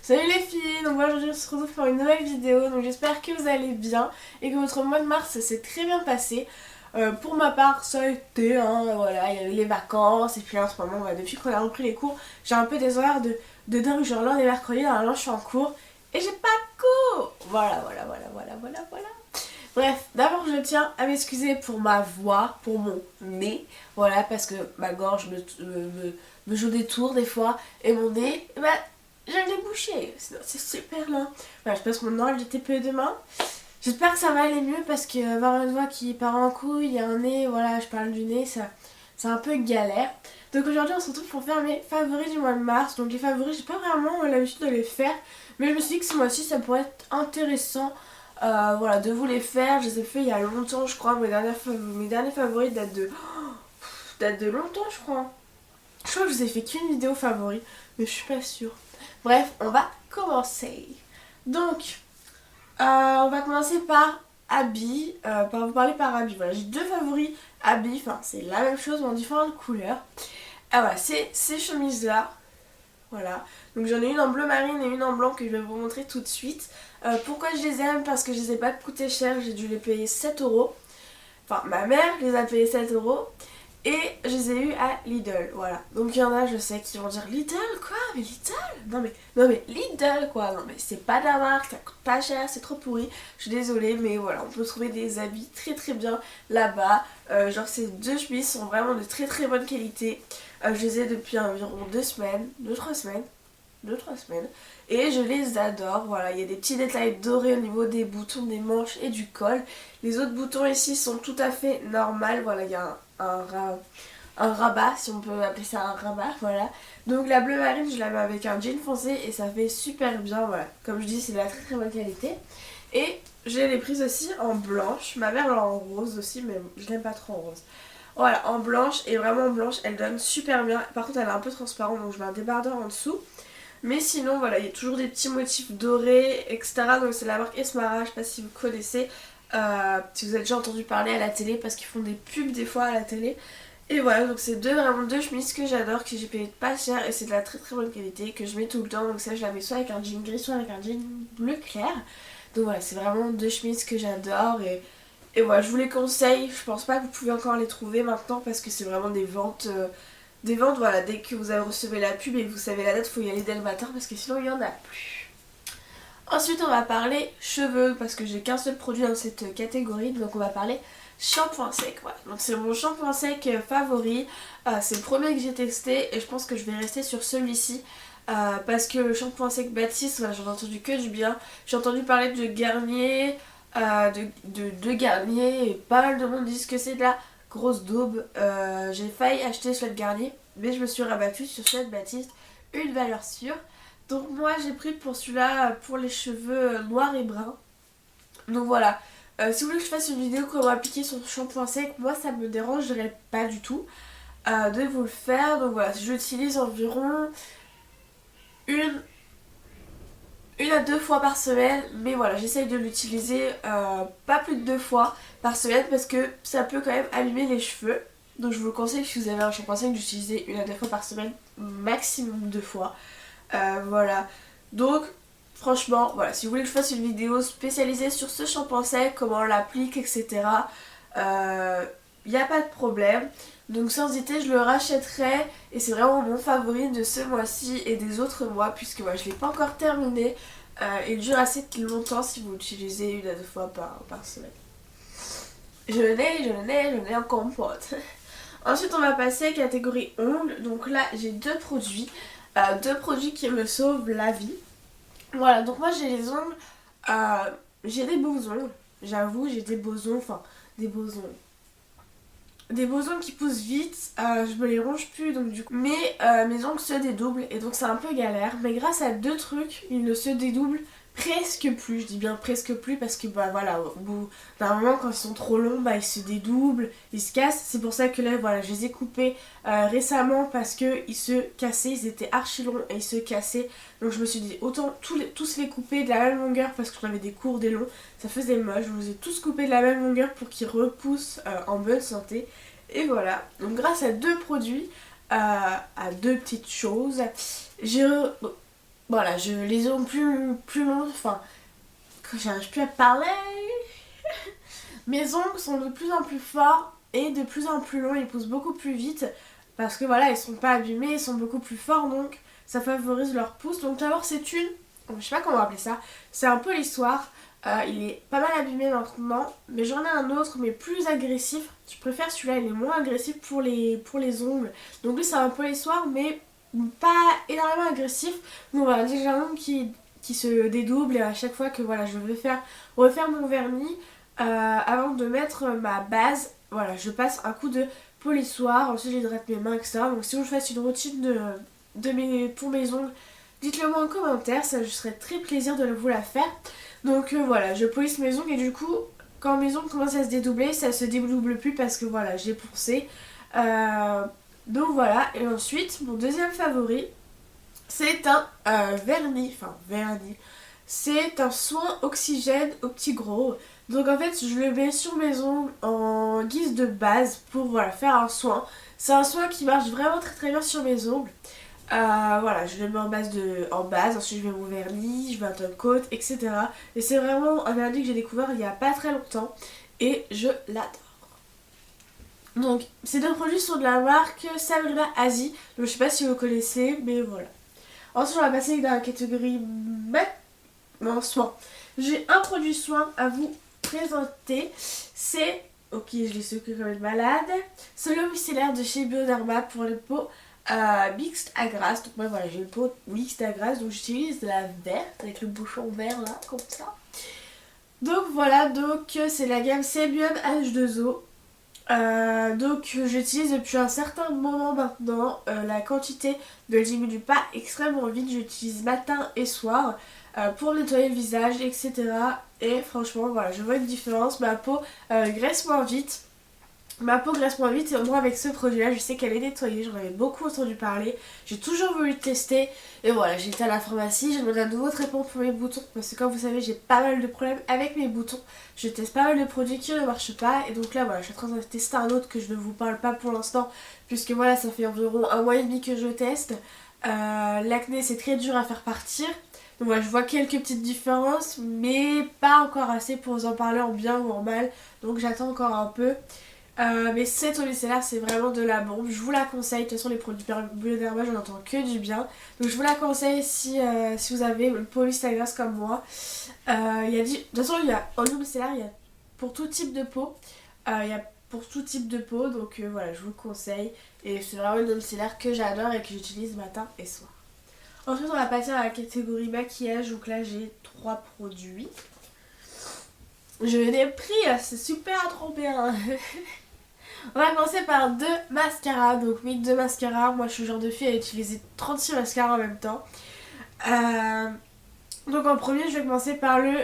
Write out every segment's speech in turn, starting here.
Salut les filles, donc moi aujourd'hui on se retrouve pour une nouvelle vidéo, donc j'espère que vous allez bien et que votre mois de mars s'est très bien passé. Pour ma part ça a été, voilà, il y avait les vacances et puis en ce moment, depuis qu'on a repris les cours, j'ai un peu des horaires de dingue, genre là on est mercredi, normalement je suis en cours et j'ai pas de cours. Voilà. Bref, d'abord je tiens à m'excuser pour ma voix, pour mon nez, voilà, parce que ma gorge me joue des tours des fois et mon nez, je l'ai bouché, sinon c'est super lent. Voilà, je passe mon oral de TPE demain. J'espère que ça va aller mieux parce que avoir une voix qui part en couille, il y a un nez, voilà, je parle du nez, ça, c'est un peu galère. Donc aujourd'hui on se retrouve pour faire mes favoris du mois de mars. Donc les favoris, j'ai pas vraiment l'habitude de les faire, mais je me suis dit que ce mois-ci ça pourrait être intéressant, voilà, de vous les faire. Je les ai fait il y a longtemps, je crois. Mes derniers favoris datent de longtemps, je crois. Je crois que je vous ai fait qu'une vidéo favori, mais je suis pas sûre. Bref, on va commencer. Donc, on va commencer par habits, par vous parler par habits. Voilà, j'ai deux favoris habits, enfin c'est la même chose mais en différentes couleurs. Ah voilà, c'est ces chemises-là. Voilà, donc j'en ai une en bleu marine et une en blanc que je vais vous montrer tout de suite. Pourquoi je les aime? Parce que je les ai pas coûté cher, j'ai dû les payer 7 €. Enfin, ma mère les a payés 7 € et je les ai eu à Lidl, voilà. Donc il y en a, je sais, qui vont dire Lidl quoi? Mais Lidl? Non mais Lidl quoi? Non mais c'est pas de la marque, ça coûte pas cher, c'est trop pourri. Je suis désolée, mais voilà, on peut trouver des habits très bien là-bas. Genre ces deux chemises sont vraiment de très bonne qualité. Je les ai depuis environ 2 semaines, 2-3 semaines. Et je les adore, voilà, il y a des petits détails dorés au niveau des boutons, des manches et du col. Les autres boutons ici sont tout à fait normaux, voilà, il y a un rabat, si on peut appeler ça un rabat, voilà. Donc la bleu marine, je la mets avec un jean foncé et ça fait super bien, voilà. Comme je dis, c'est de la très bonne qualité. Et j'ai les prises aussi en blanche, ma mère l'a en rose aussi, mais je l'aime pas trop en rose. Voilà, en blanche, et vraiment en blanche, elle donne super bien. Par contre, elle est un peu transparente, donc je mets un débardeur en dessous. Mais sinon, voilà, il y a toujours des petits motifs dorés, etc. Donc c'est la marque Esmara, je sais pas si vous connaissez, si vous avez déjà entendu parler à la télé, parce qu'ils font des pubs des fois à la télé. Et voilà, donc c'est vraiment deux chemises que j'adore, que j'ai payé pas cher, et c'est de la très bonne qualité, que je mets tout le temps. Donc ça, je la mets soit avec un jean gris, soit avec un jean bleu clair. Donc voilà, c'est vraiment deux chemises que j'adore, et voilà, je vous les conseille. Je pense pas que vous pouvez encore les trouver maintenant, parce que c'est vraiment des ventes... voilà, dès que vous avez reçu la pub et que vous savez la date, faut y aller dès le matin parce que sinon il n'y en a plus. Ensuite on va parler cheveux parce que j'ai qu'un seul produit dans cette catégorie, donc on va parler shampoing sec. Voilà. Donc c'est mon shampoing sec favori, c'est le premier que j'ai testé et je pense que je vais rester sur celui-ci. Parce que le shampoing sec Baptiste, voilà, j'en ai entendu que du bien. J'ai entendu parler de Garnier, de Garnier, et pas mal de monde disent que c'est de la grosse daube. J'ai failli acheter celui de Garnier, mais je me suis rabattue sur celui de Baptiste, une valeur sûre. Donc moi j'ai pris pour celui-là, pour les cheveux noirs et bruns. Donc voilà, si vous voulez que je fasse une vidéo comment appliquer son shampoing sec, moi ça me dérangerait pas du tout de vous le faire. Donc voilà, je l'utilise environ une à deux fois par semaine, mais voilà, j'essaye de l'utiliser pas plus de 2 fois par semaine parce que ça peut quand même abîmer les cheveux. Donc je vous le conseille, si vous avez un shampoing sec, d'utiliser 1 à 2 fois par semaine, maximum 2 fois. Voilà, donc franchement, voilà, si vous voulez que je fasse une vidéo spécialisée sur ce shampoing sec, comment on l'applique, etc., il n'y a pas de problème. Donc sans hésiter, je le rachèterai et c'est vraiment mon favori de ce mois-ci et des autres mois puisque moi je l'ai pas encore terminé. Il dure assez longtemps si vous l'utilisez 1 à 2 fois par semaine. Je l'ai en compote. Ensuite on va passer à catégorie ongles. Donc là j'ai deux produits qui me sauvent la vie. Voilà, donc moi j'ai les ongles, j'ai des beaux ongles, j'avoue, j'ai des beaux ongles, enfin des beaux ongles. Des beaux ongles qui poussent vite, je me les ronge plus donc du coup. Mais mes ongles se dédoublent et donc c'est un peu galère. Mais grâce à deux trucs, ils ne se dédoublent presque plus. Je dis bien presque plus parce que bah voilà, au bout d'un moment quand ils sont trop longs, bah ils se dédoublent, ils se cassent. C'est pour ça que là voilà, je les ai coupés récemment parce que ils se cassaient, ils étaient archi longs et ils se cassaient. Donc je me suis dit autant tous les couper de la même longueur parce que j'en avais des courts, des longs, ça faisait moche. Je vous ai tous coupés de la même longueur pour qu'ils repoussent en bonne santé. Et voilà, donc grâce à deux produits, à deux petites choses, voilà, je les ongles plus longs, enfin, quand j'arrive plus à parler, mes ongles sont de plus en plus forts et de plus en plus longs, ils poussent beaucoup plus vite parce que voilà, ils sont pas abîmés, ils sont beaucoup plus forts donc ça favorise leur pousse. Donc d'abord c'est une, je sais pas comment appeler ça, c'est un peu l'histoire. Il est pas mal abîmé maintenant, mais j'en ai un autre mais plus agressif. Je préfère celui-là, il est moins agressif pour les ongles. Donc lui c'est un peu l'histoire mais pas énormément agressif. Donc voilà, j'ai un ongle qui se dédouble et à chaque fois que voilà, je vais refaire mon vernis, avant de mettre ma base, voilà, je passe un coup de polissoir, ensuite j'hydrate mes mains, etc. Donc si je fasse une routine pour mes ongles, dites-le moi en commentaire, ça je serais très plaisir de vous la faire. Donc voilà, je polisse mes ongles et du coup, quand mes ongles commencent à se dédoubler, ça se dédouble plus parce que voilà, j'ai poussé. Donc voilà, et ensuite, mon deuxième favori, c'est un vernis. C'est un soin oxygène au petit gros. Donc en fait, je le mets sur mes ongles en guise de base pour voilà, faire un soin. C'est un soin qui marche vraiment très très bien sur mes ongles. Voilà, je le mets en base, ensuite je mets mon vernis, je mets un top coat, etc. Et c'est vraiment un vernis que j'ai découvert il y a pas très longtemps et je l'adore. Donc, ces deux produits sont de la marque Sabrina Asie. Donc, je sais pas si vous connaissez, mais voilà. Ensuite, on va passer dans la catégorie soin. J'ai un produit soin à vous présenter. C'est, ok, je l'ai secoué comme une malade. C'est l'eau micellaire de chez Bioderma pour les peaux mixtes à grasse. Donc, moi, voilà, j'ai une peau mixte à grasse. Donc, j'utilise la verte avec le bouchon vert là, comme ça. Donc, voilà, donc c'est la gamme Sebium H2O. Donc j'utilise depuis un certain moment maintenant, la quantité ne diminue pas extrêmement vite, j'utilise matin et soir pour nettoyer le visage, etc. Et franchement voilà, je vois une différence, ma peau graisse moins vite. Ma peau graisse moins vite et au moins avec ce produit là je sais qu'elle est nettoyée, j'en avais beaucoup entendu parler, j'ai toujours voulu le tester et voilà, j'ai été à la pharmacie, j'ai demandé un nouveau traitement pour mes boutons parce que comme vous savez j'ai pas mal de problèmes avec mes boutons, je teste pas mal de produits qui ne marchent pas et donc là voilà, je suis en train de tester un autre que je ne vous parle pas pour l'instant puisque voilà ça fait environ un mois et demi que je teste. L'acné c'est très dur à faire partir. Donc voilà, je vois quelques petites différences mais pas encore assez pour vous en parler en bien ou en mal, donc j'attends encore un peu. Mais cette eau micellaire c'est vraiment de la bombe, je vous la conseille, de toute façon les produits Bioderma j'en entends que du bien, donc je vous la conseille si vous avez une peau mixte à grasse comme moi. De toute façon il y a en eau micellaire, il y a pour tout type de peau, donc voilà je vous le conseille et c'est vraiment une eau micellaire que j'adore et que j'utilise matin et soir. Ensuite on va passer à la catégorie maquillage, donc là j'ai 3 produits. Je l'ai pris, c'est super trop bien. On va commencer par 2 mascaras. Donc oui, 2 mascaras. Moi je suis le genre de fille à utiliser 36 mascaras en même temps. Donc en premier je vais commencer par le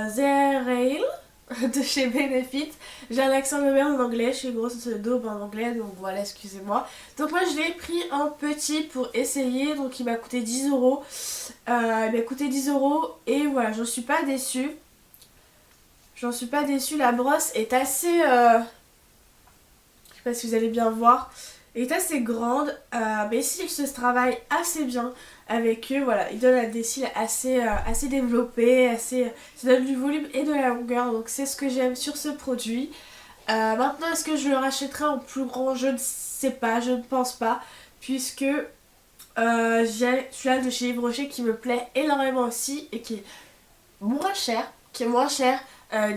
Zerail de chez Benefit. J'ai un accent de merde en anglais, je suis grosse daube en anglais donc voilà, excusez-moi. Donc moi je l'ai pris en petit pour essayer, donc il m'a coûté 10€. Il m'a coûté 10€ et voilà, j'en suis pas déçue. La brosse est assez... je sais pas si vous allez bien voir. Elle est assez grande, mais s'il se travaille assez bien avec eux, voilà, il donne des cils assez développés, ça donne du volume et de la longueur, donc c'est ce que j'aime sur ce produit. Maintenant, est-ce que je le rachèterai en plus grand? Je ne sais pas, je ne pense pas, puisque j'ai celui-là de chez Yves Rocher qui me plaît énormément aussi et qui est moins cher,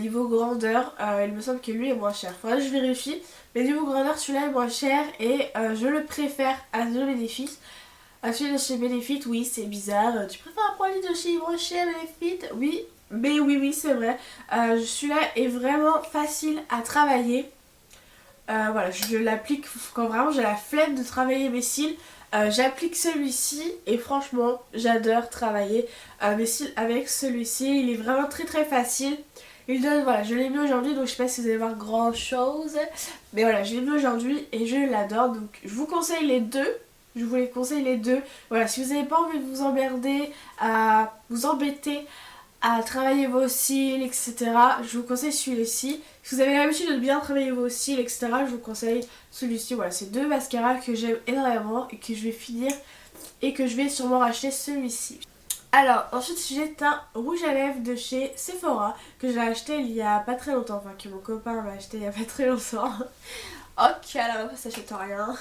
niveau grandeur, il me semble que lui est moins cher. Faudrait que je vérifie. Mais niveau grandeur, celui-là est moins cher et je le préfère à celui de Benefit. À celui de chez Benefit, oui, c'est bizarre. Tu préfères un produit de chez Yves Rocher à Benefit? Oui, mais oui, c'est vrai. Celui-là est vraiment facile à travailler. Voilà, je l'applique quand vraiment j'ai la flemme de travailler mes cils. J'applique celui-ci et franchement j'adore travailler mes cils avec celui-ci. Il est vraiment très très facile. Il donne, voilà, je l'ai mis aujourd'hui donc je sais pas si vous allez voir grand chose. Mais voilà, je l'ai mis aujourd'hui et je l'adore. Donc je vous conseille les deux. Je vous les conseille les deux. Voilà, si vous n'avez pas envie de vous emmerder, à vous embêter à travailler vos cils, etc. Je vous conseille celui-ci. Si vous avez l'habitude de bien travailler vos cils, etc. Je vous conseille celui-ci. Voilà, c'est 2 mascaras que j'aime énormément et que je vais finir et que je vais sûrement racheter celui-ci. Alors, ensuite j'ai un rouge à lèvres de chez Sephora que j'ai acheté il y a pas très longtemps, enfin que mon copain m'a acheté il y a pas très longtemps. Ok, alors ça s'achète rien.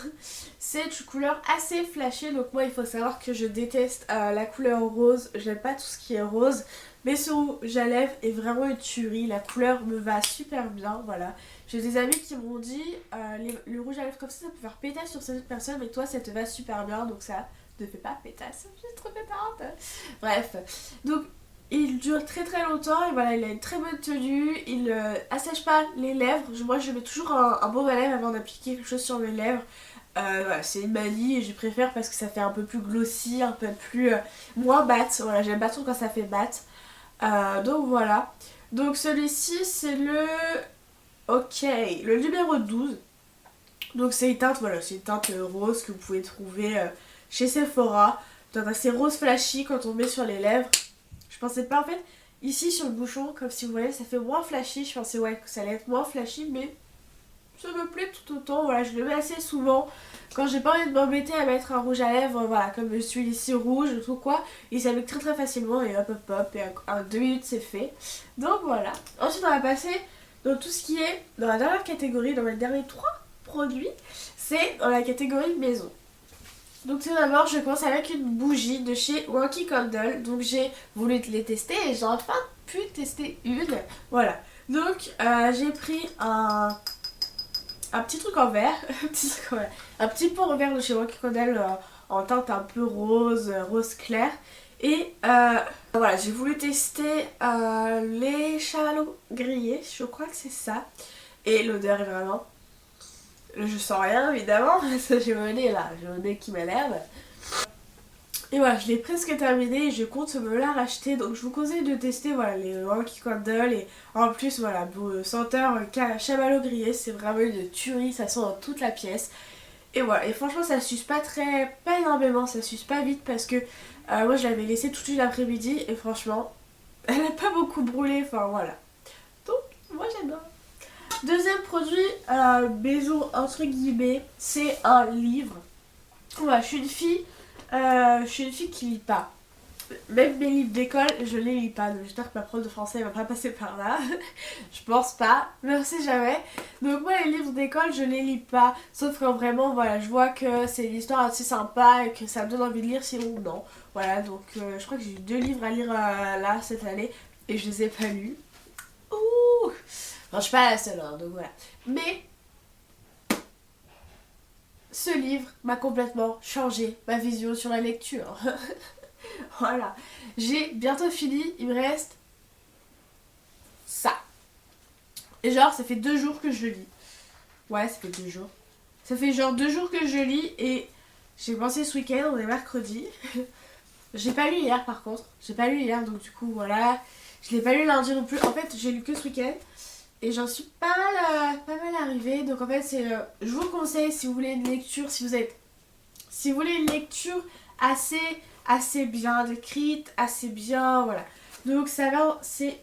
C'est une couleur assez flashée, donc moi il faut savoir que je déteste la couleur rose, j'aime pas tout ce qui est rose. Mais ce rouge à lèvres est vraiment une tuerie, la couleur me va super bien, voilà. J'ai des amis qui m'ont dit le rouge à lèvres comme ça peut faire pétasse sur certaines personnes, mais toi ça te va super bien, donc ça ne fait pas pétasse, je suis trop pétante. Bref, donc il dure très très longtemps et voilà, il a une très bonne tenue, il assèche pas les lèvres. Moi je mets toujours un baume à lèvres avant d'appliquer quelque chose sur mes lèvres. Voilà, c'est une manie et je préfère parce que ça fait un peu plus glossy, un peu plus moins batte. Voilà, j'aime pas trop quand ça fait batte. Donc voilà. Donc celui-ci c'est le... Ok, le numéro 12. Donc c'est une teinte, voilà, c'est une teinte rose que vous pouvez trouver chez Sephora. Teinte assez rose flashy quand on met sur les lèvres. Je pensais pas en fait, ici sur le bouchon, comme si vous voyez, ça fait moins flashy. Je pensais ouais que ça allait être moins flashy, mais ça me plaît tout autant. Voilà, je le mets assez souvent quand j'ai pas envie de m'embêter à mettre un rouge à lèvres, voilà, comme celui-ci rouge ou tout quoi. Il s'applique très très facilement et hop hop hop, et en 2 minutes c'est fait. Donc voilà. Ensuite on va passer dans tout ce qui est dans la dernière catégorie, dans les derniers 3 produits, c'est dans la catégorie maison. Donc tout d'abord je commence avec une bougie de chez Wonky Candle. Donc j'ai voulu les tester et j'ai enfin pu tester une. Voilà. Donc j'ai pris un petit truc en verre. Un petit pot en verre de chez Wonky Candle en teinte un peu rose, rose clair. Et voilà, j'ai voulu tester les chamallows grillés. Je crois que c'est ça. Et l'odeur est vraiment... Je sens rien évidemment, j'ai mon nez là, j'ai mon nez qui m'énerve. Et voilà, je l'ai presque terminé et je compte me la racheter. Donc je vous conseille de tester voilà, les Wonky Candle. Et en plus, voilà, senteur chamallow grillé, c'est vraiment une tuerie, ça sent dans toute la pièce. Et voilà, et franchement, ça suce pas énormément, ça suce pas vite parce que moi je l'avais laissé toute l'après-midi et franchement, elle a pas beaucoup brûlé, enfin voilà. Donc, moi j'adore. Deuxième produit, maison entre guillemets, c'est un livre. Voilà, je suis une fille qui lit pas. Même mes livres d'école, je les lis pas. Donc j'espère que ma prof de français va pas passer par là. Je pense pas, mais on sait jamais. Donc moi les livres d'école, je les lis pas. Sauf quand vraiment, voilà, je vois que c'est une histoire assez sympa et que ça me donne envie de lire, sinon non. Voilà, donc je crois que j'ai eu 2 livres à lire là cette année et je les ai pas lus. Ouh! Enfin, je suis pas la seule, hein, donc voilà. Mais ce livre m'a complètement changé ma vision sur la lecture. Voilà. J'ai bientôt fini, il me reste ça. Et genre, ça fait 2 jours que je le lis. Ouais, ça fait 2 jours. Ça fait genre 2 jours que je lis et j'ai commencé ce week-end, on est mercredi. J'ai pas lu hier par contre. J'ai pas lu hier, donc du coup, voilà. Je l'ai pas lu lundi non plus. En fait, j'ai lu que ce week-end. Et j'en suis pas mal arrivée. Donc en fait, je vous conseille si vous voulez une lecture, si vous voulez une lecture assez bien décrite, assez bien, voilà. Donc ça va, c'est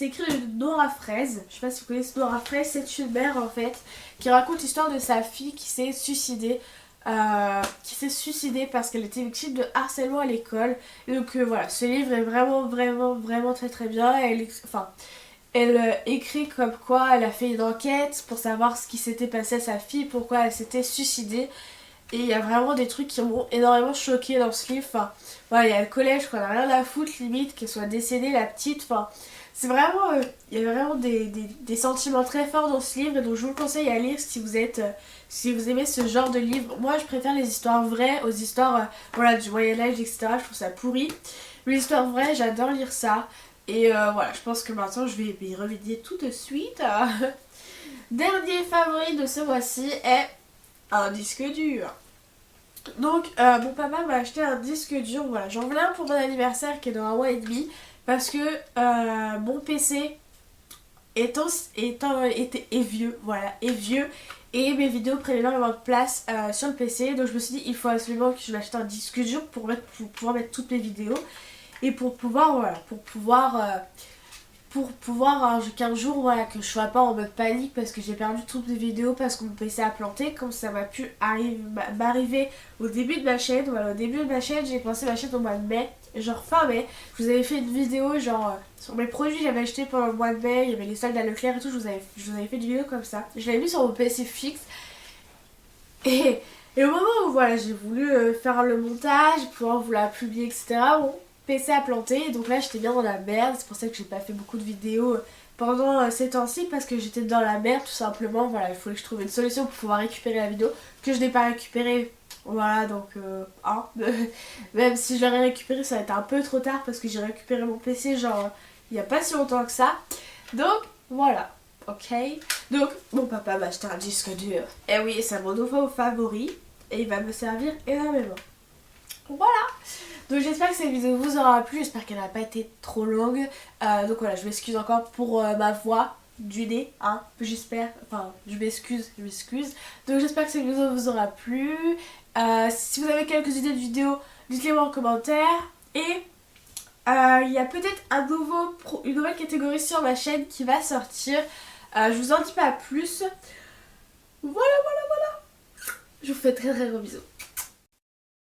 écrit de Nora Fraise. Je sais pas si vous connaissez Nora Fraise, c'est une mère en fait qui raconte l'histoire de sa fille qui s'est suicidée. Parce qu'elle était victime de harcèlement à l'école. Et donc voilà, ce livre est vraiment très très bien. Elle écrit comme quoi elle a fait une enquête pour savoir ce qui s'était passé à sa fille, pourquoi elle s'était suicidée. Et il y a vraiment des trucs qui m'ont énormément choquée dans ce livre. Enfin, voilà, il y a le collège qu'on a rien à foutre limite, qu'elle soit décédée, la petite. Enfin, c'est vraiment... il y a vraiment des sentiments très forts dans ce livre. Et donc je vous le conseille à lire si vous aimez ce genre de livre. Moi je préfère les histoires vraies aux histoires voilà, du Moyen-Âge, etc. Je trouve ça pourri. Mais les histoires vraies, j'adore lire ça. Et voilà, je pense que maintenant je vais y remédier tout de suite. Dernier favori de ce mois-ci est un disque dur. Donc mon papa m'a acheté un disque dur, voilà, j'en voulais un pour mon anniversaire qui est dans un mois et demi. Parce que mon PC est vieux, voilà, est vieux. Et mes vidéos prennent énormément de place sur le PC. Donc je me suis dit il faut absolument que je m'achète un disque dur pour pouvoir mettre toutes mes vidéos. Et pour pouvoir, voilà, pour pouvoir qu'un jour voilà, que je sois pas en mode panique parce que j'ai perdu toutes mes vidéos parce que mon PC a planté comme ça m'arriver au début de ma chaîne. Voilà, au début de ma chaîne, j'ai commencé ma chaîne au mois de mai genre fin mai, je vous avais fait une vidéo genre sur mes produits que j'avais acheté pendant le mois de mai, il y avait les soldes à Leclerc et tout, je vous avais fait une vidéo comme ça. Je l'avais mis sur mon PC fixe et au moment où voilà, j'ai voulu faire le montage, pouvoir vous la publier, etc., mon PC a planté, donc là j'étais bien dans la merde, c'est pour ça que j'ai pas fait beaucoup de vidéos pendant ces temps-ci parce que j'étais dans la merde tout simplement. Voilà, il fallait que je trouve une solution pour pouvoir récupérer la vidéo que je n'ai pas récupérée. Voilà, donc hein, même si je l'aurais récupéré, ça va être un peu trop tard parce que j'ai récupéré mon PC genre il n'y a pas si longtemps que ça. Donc voilà, ok. Donc mon papa m'a acheté un disque dur. Et oui, c'est mon nouveau favori et il va me servir énormément. Voilà. Donc j'espère que cette vidéo vous aura plu, j'espère qu'elle n'a pas été trop longue. Donc voilà, je m'excuse encore pour ma voix du nez, hein, j'espère, enfin je m'excuse. Donc j'espère que cette vidéo vous aura plu. Si vous avez quelques idées de vidéos, dites-les moi en commentaire. Et il y a peut-être une nouvelle catégorie sur ma chaîne qui va sortir. Je vous en dis pas plus. Voilà. Je vous fais très très gros bisous.